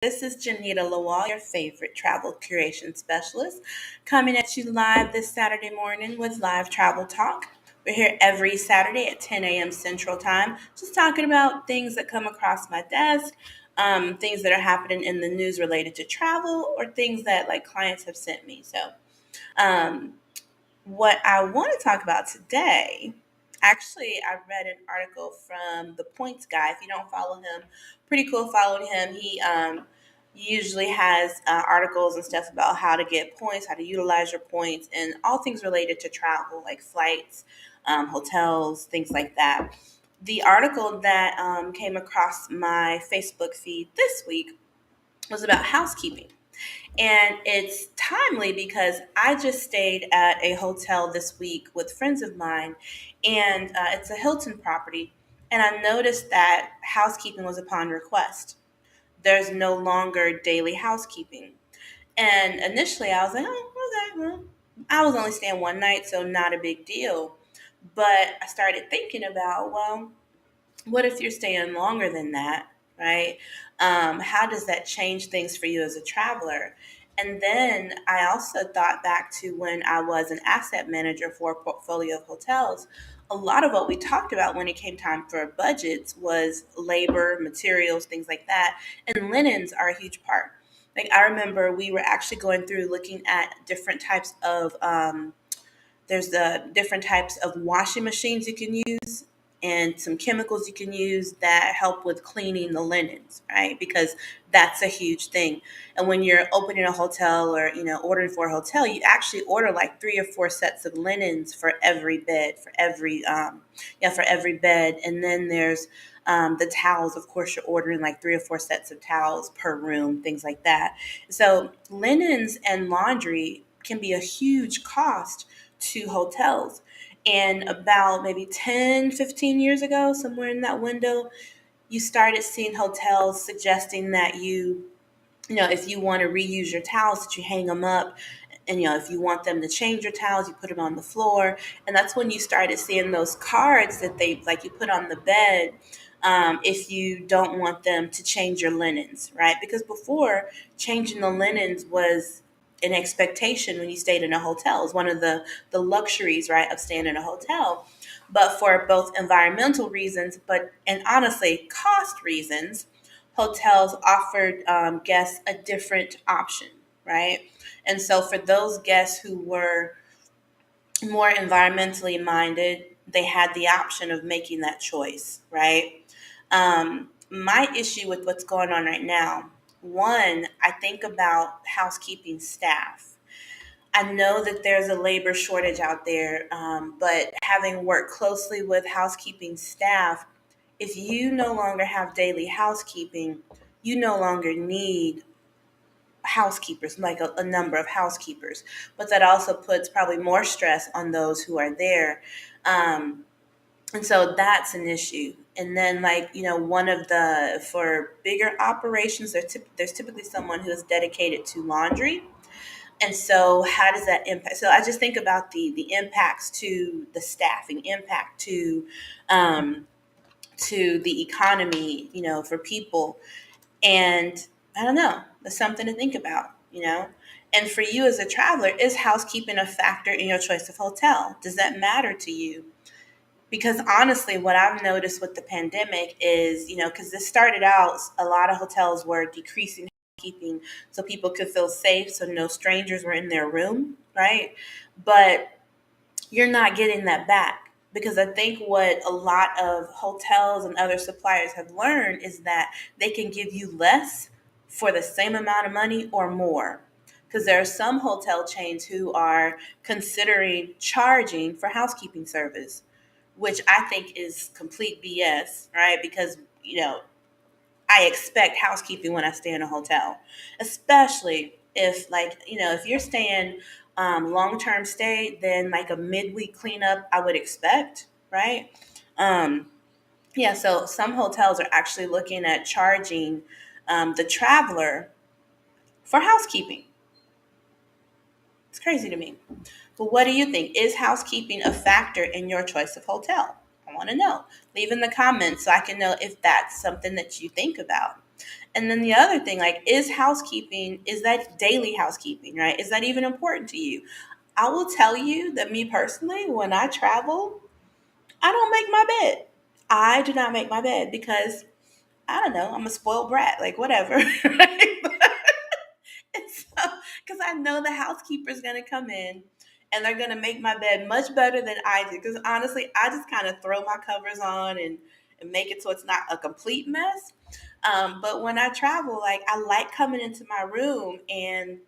This is Jenita Lawal, your favorite travel curation specialist, coming at you live this Saturday morning with Live Travel Talk. We're here every Saturday at 10 a.m. Central Time, just talking about things that come across my desk, things that are happening in the news related to travel, or things that like clients have sent me. Um, what I want to talk about today, actually, I read an article from the Points Guy. If you don't follow him, pretty cool following him. He usually has articles and stuff about how to get points, how to utilize your points, and all things related to travel, like flights, hotels, things like that. The article that came across my Facebook feed this week was about housekeeping. And it's timely because I just stayed at a hotel this week with friends of mine, and it's a Hilton property. And I noticed that housekeeping was upon request. There's no longer daily housekeeping. And initially I was like, oh, okay, well, I was only staying one night, so not a big deal. But I started thinking about, well, what if you're staying longer than that, right? How does that change things for you as a traveler? And then I also thought back to when I was an asset manager for a portfolio of hotels. A lot of what we talked about when it came time for budgets was labor, materials, things like that. And linens are a huge part. Like I remember we were actually going through looking at different types of there's the different types of washing machines you can use and some chemicals you can use that help with cleaning the linens, right? Because that's a huge thing. And when you're opening a hotel or, ordering for a hotel, you actually order like 3 or 4 sets of linens for every bed, for every bed. And then there's the towels. Of course, you're ordering like 3 or 4 sets of towels per room, things like that. So linens and laundry can be a huge cost to hotels. And about maybe 10, 15 years ago, somewhere in that window, you started seeing hotels suggesting that if you want to reuse your towels, that you hang them up. And, if you want them to change your towels, you put them on the floor. And that's when you started seeing those cards that you put on the bed if you don't want them to change your linens, right? Because before, changing the linens was an expectation when you stayed in a hotel. It's one of the luxuries, right, of staying in a hotel. But for both environmental reasons, and honestly, cost reasons, hotels offered guests a different option, right? And so for those guests who were more environmentally minded, they had the option of making that choice, right? My issue with what's going on right now, one, I think about housekeeping staff. I know that there's a labor shortage out there, but having worked closely with housekeeping staff, if you no longer have daily housekeeping, you no longer need housekeepers, like a number of housekeepers. But that also puts probably more stress on those who are there. Um, and so that's an issue. And then, for bigger operations, there's typically someone who is dedicated to laundry. And so how does that impact? So I just think about the impacts to the staffing, impact to the economy, for people. And I don't know, that's something to think about. And for you as a traveler, is housekeeping a factor in your choice of hotel? Does that matter to you? Because honestly, what I've noticed with the pandemic is, because this started out, a lot of hotels were decreasing housekeeping so people could feel safe, so no strangers were in their room, right? But you're not getting that back, because I think what a lot of hotels and other suppliers have learned is that they can give you less for the same amount of money or more. Because there are some hotel chains who are considering charging for housekeeping service, which I think is complete BS, right? Because, I expect housekeeping when I stay in a hotel, especially if you're staying long-term stay, then like a midweek cleanup, I would expect, right? Um, yeah, so some hotels are actually looking at charging the traveler for housekeeping. It's crazy to me. But what do you think? Is housekeeping a factor in your choice of hotel? I want to know. Leave in the comments so I can know if that's something that you think about. And then the other thing, like, is housekeeping, is that daily housekeeping, right? Is that even important to you? I will tell you that me personally, when I travel, I don't make my bed. I do not make my bed because I don't know, I'm a spoiled brat, like whatever, right? And so, because I know the housekeeper's going to come in and they're going to make my bed much better than I do. Because honestly, I just kind of throw my covers on and make it so it's not a complete mess. But when I travel, like I like coming into my room and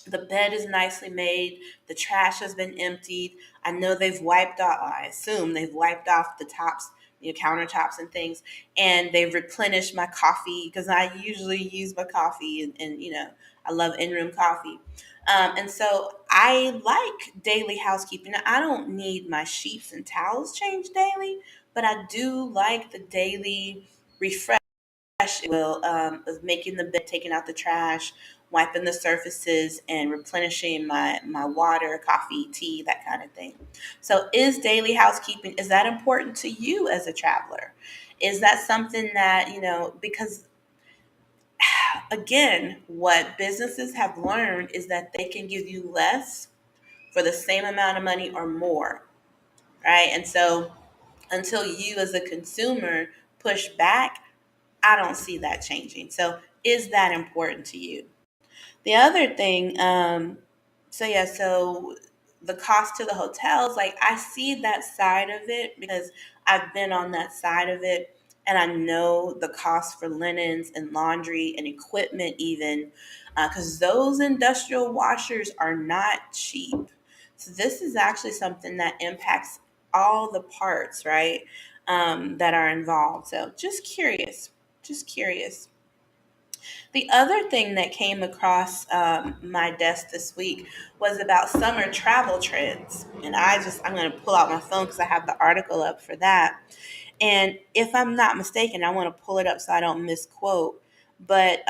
the bed is nicely made. The trash has been emptied. I know they've wiped off, I assume they've wiped off the tops, countertops and things. And they've replenished my coffee because I usually use my coffee and I love in room coffee. And so I like daily housekeeping. Now, I don't need my sheets and towels changed daily, but I do like the daily refresh will of making the bed, taking out the trash, wiping the surfaces, and replenishing my water, coffee, tea, that kind of thing. So, is daily housekeeping, is that important to you as a traveler? Is that something that because again, what businesses have learned is that they can give you less for the same amount of money or more, right? And so, until you as a consumer push back, I don't see that changing. So, is that important to you? The other thing, so the cost to the hotels, like I see that side of it because I've been on that side of it, and I know the cost for linens and laundry and equipment, even because those industrial washers are not cheap. So this is actually something that impacts all the parts, right, that are involved. So just curious. The other thing that came across my desk this week was about summer travel trends. And I'm going to pull out my phone because I have the article up for that. And if I'm not mistaken, I want to pull it up so I don't misquote. But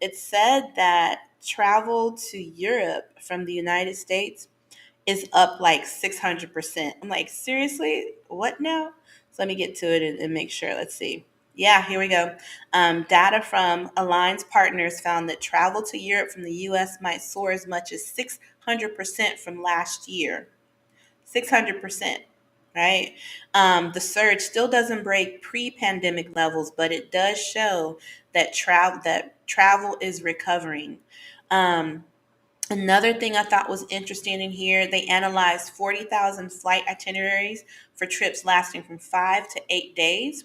it said that travel to Europe from the United States is up like 600%. I'm like, seriously? What now? So let me get to it and make sure. Let's see. Yeah, here we go. Data from Alliance Partners found that travel to Europe from the US might soar as much as 600% from last year. 600%, right? The surge still doesn't break pre-pandemic levels, but it does show that travel is recovering. Um, Another thing I thought was interesting in here, they analyzed 40,000 flight itineraries for trips lasting from 5 to 8 days,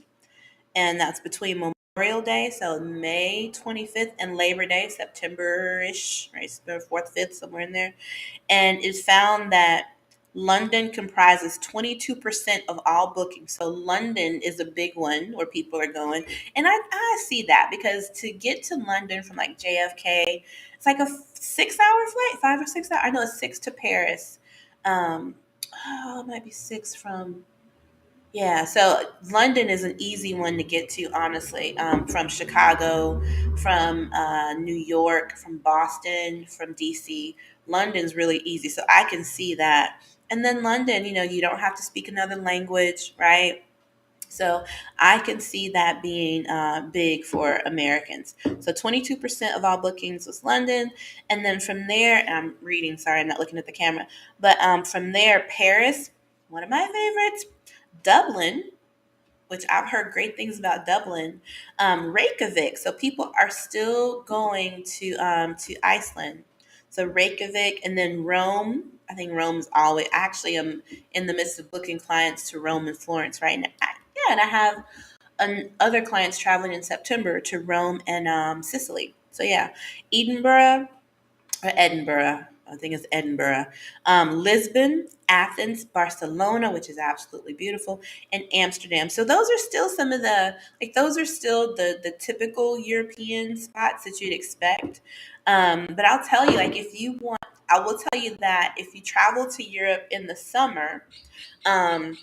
and that's between Memorial Day, so May 25th, and Labor Day, September-ish, right? September 4th, 5th, somewhere in there. And it found that London comprises 22% of all bookings. So London is a big one where people are going. And I see that because to get to London from like JFK, it's like a 6 hour flight, 5 or 6 hours. I know it's six to Paris. Um, it might be six from yeah, so London is an easy one to get to, honestly. From Chicago, from New York, from Boston, from DC. London's really easy, so I can see that. And then London, you don't have to speak another language, right? So I can see that being big for Americans. So 22% of all bookings was London. And then from there, and I'm reading, sorry, I'm not looking at the camera, but from there, Paris, one of my favorites. Dublin, which I've heard great things about Dublin, Reykjavik. So people are still going to Iceland. So Reykjavik, and then Rome. I think Rome's always. Actually, I'm in the midst of booking clients to Rome and Florence right now. Yeah, and I have other clients traveling in September to Rome and Sicily. So yeah, Edinburgh, or Edinburgh. I think it's Edinburgh. Lisbon, Athens, Barcelona, which is absolutely beautiful, and Amsterdam. So those are still some of those are still the typical European spots that you'd expect. But I'll tell you, like, I will tell you that if you travel to Europe in the summer, um,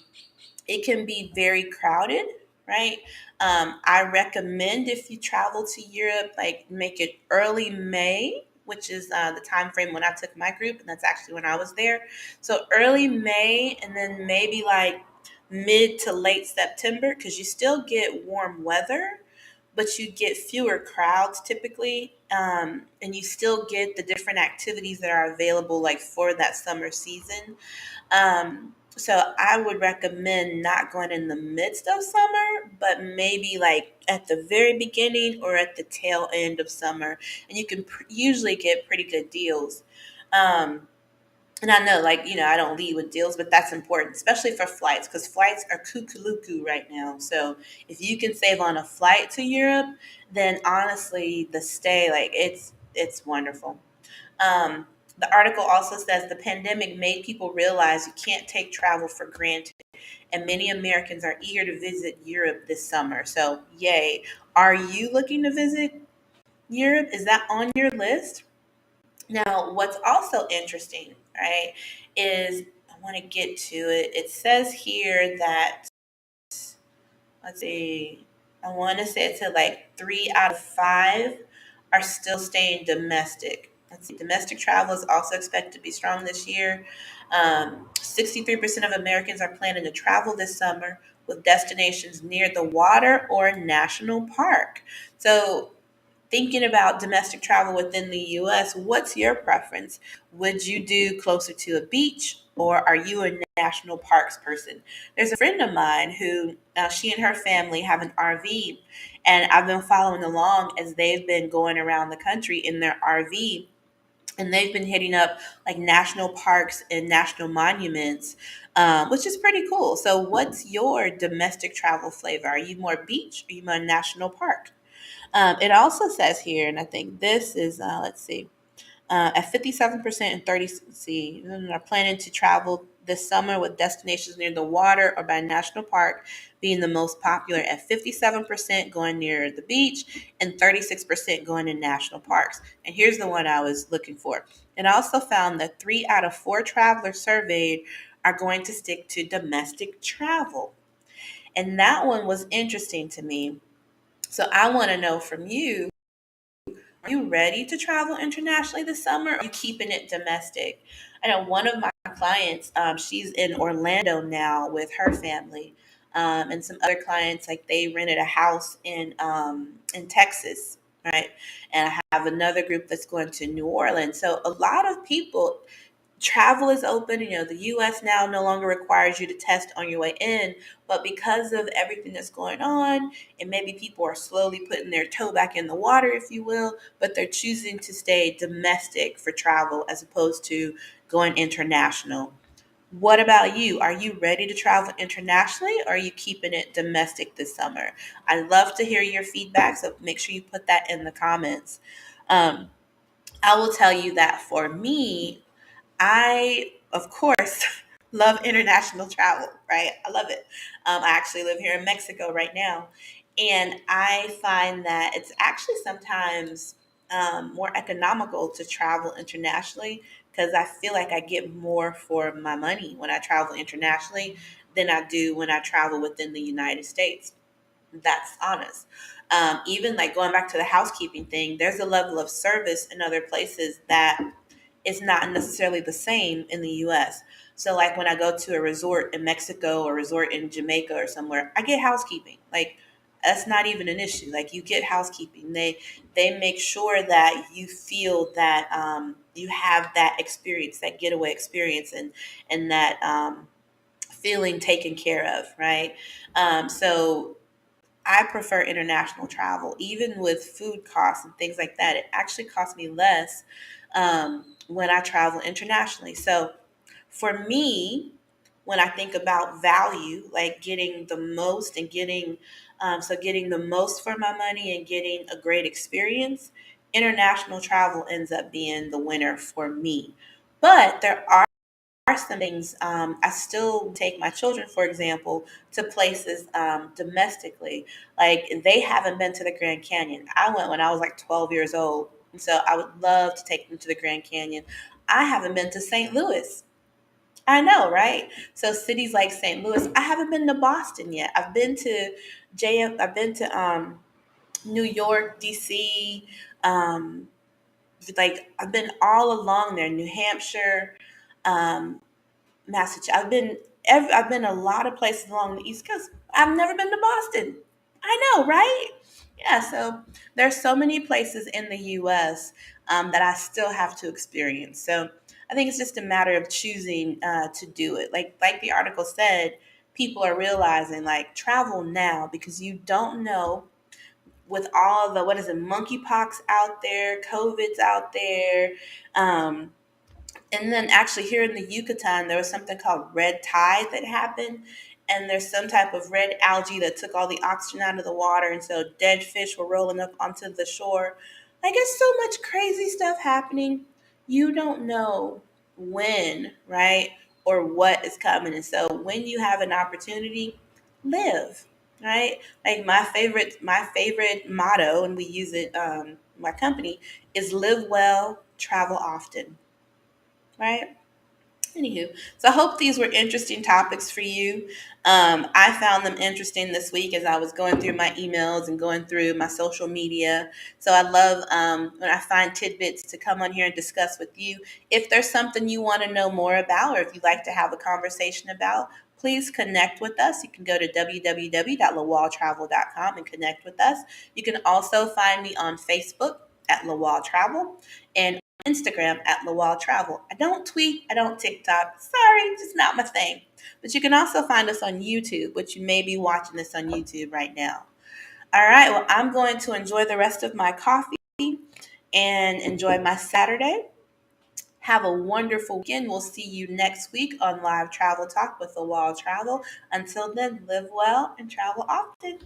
it can be very crowded, right? I recommend if you travel to Europe, like make it early May, which is the time frame when I took my group, and that's actually when I was there. So early May, and then maybe like mid to late September, because you still get warm weather, but you get fewer crowds typically, and you still get the different activities that are available like for that summer season. So I would recommend not going in the midst of summer, but maybe like at the very beginning or at the tail end of summer, and you can usually get pretty good deals. Um, and I know, like, I don't lead with deals, but that's important, especially for flights, because flights are cuckoo right now. So if you can save on a flight to Europe, then honestly, the stay, like, it's wonderful. Um, the article also says the pandemic made people realize you can't take travel for granted, and many Americans are eager to visit Europe this summer. So, yay. Are you looking to visit Europe? Is that on your list? Now, what's also interesting, right, is I want to get to it. It says here that, let's see, I want to say it's at like 3 out of 5 are still staying domestic. Let's see, domestic travel is also expected to be strong this year. 63% of Americans are planning to travel this summer with destinations near the water or national park. So, thinking about domestic travel within the US, what's your preference? Would you do closer to a beach, or are you a national parks person? There's a friend of mine who she and her family have an RV, and I've been following along as they've been going around the country in their RV. And they've been hitting up like national parks and national monuments, which is pretty cool. So, what's your domestic travel flavor? Are you more beach or are you more national park? It also says here, and I think this is, let's see, at 57% and 30, see, are planning to travel this summer with destinations near the water or by national park being the most popular at 57% going near the beach and 36% going in national parks. And here's the one I was looking for. It also found that 3 out of 4 travelers surveyed are going to stick to domestic travel. And that one was interesting to me. So I want to know from you, are you ready to travel internationally this summer? Or are you keeping it domestic? I know one of my clients, she's in Orlando now with her family, and some other clients, like they rented a house in Texas, right? And I have another group that's going to New Orleans. So a lot of people, travel is open. The US now no longer requires you to test on your way in, but because of everything that's going on, and maybe people are slowly putting their toe back in the water, if you will, but they're choosing to stay domestic for travel as opposed to going international. What about you? Are you ready to travel internationally, or are you keeping it domestic this summer? I'd love to hear your feedback, so make sure you put that in the comments. um, I will tell you that for me, I, of course, love international travel, right? I love it. I actually live here in Mexico right now. And I find that it's actually sometimes more economical to travel internationally because I feel like I get more for my money when I travel internationally than I do when I travel within the United States. That's honest. Even like going back to the housekeeping thing, there's a level of service in other places that is not necessarily the same in the US. So like when I go to a resort in Mexico or resort in Jamaica or somewhere, I get housekeeping. Like that's not even an issue. Like you get housekeeping. They make sure that you feel that you have that experience, that getaway experience, and that feeling taken care of, right? So I prefer international travel, even with food costs and things like that. It actually costs me less when I travel internationally. So for me, when I think about value, like getting the most and getting the most for my money and getting a great experience, international travel ends up being the winner for me. But there are some things I still take my children, for example, to places domestically. Like they haven't been to the Grand Canyon. I went when I was like 12 years old. And so I would love to take them to the Grand Canyon. I haven't been to St. Louis. I know, right? So cities like St. Louis. I haven't been to Boston yet. I've been to I've been to New York, DC. Um, like I've been all along there, New Hampshire. Um, Massachusetts. I've been a lot of places along the East Coast. I've never been to Boston. I know, right? Yeah, so there's so many places in the U.S. That I still have to experience. So I think it's just a matter of choosing to do it. Like the article said, people are realizing like travel now because you don't know with all the what is it, monkeypox out there, COVID's out there. Um, and then actually here in the Yucatan, there was something called red tide that happened. And there's some type of red algae that took all the oxygen out of the water. And so dead fish were rolling up onto the shore. Like it's so much crazy stuff happening. You don't know when, right? Or what is coming. And so when you have an opportunity, live, right? Like my favorite motto, and we use it my company, is live well, travel often, right? Anywho, so I hope these were interesting topics for you. I found them interesting this week as I was going through my emails and going through my social media. So I love when I find tidbits to come on here and discuss with you. If there's something you want to know more about or if you'd like to have a conversation about, please connect with us. You can go to www.lawaltravel.com and connect with us. You can also find me on Facebook at Lawal Travel and Instagram at Lawal Travel. I don't tweet, I don't TikTok. Sorry, just not my thing. But you can also find us on YouTube, which you may be watching this on YouTube right now. All right, well, I'm going to enjoy the rest of my coffee and enjoy my Saturday. Have a wonderful weekend. We'll see you next week on Live Travel Talk with Lawal Travel. Until then, live well and travel often.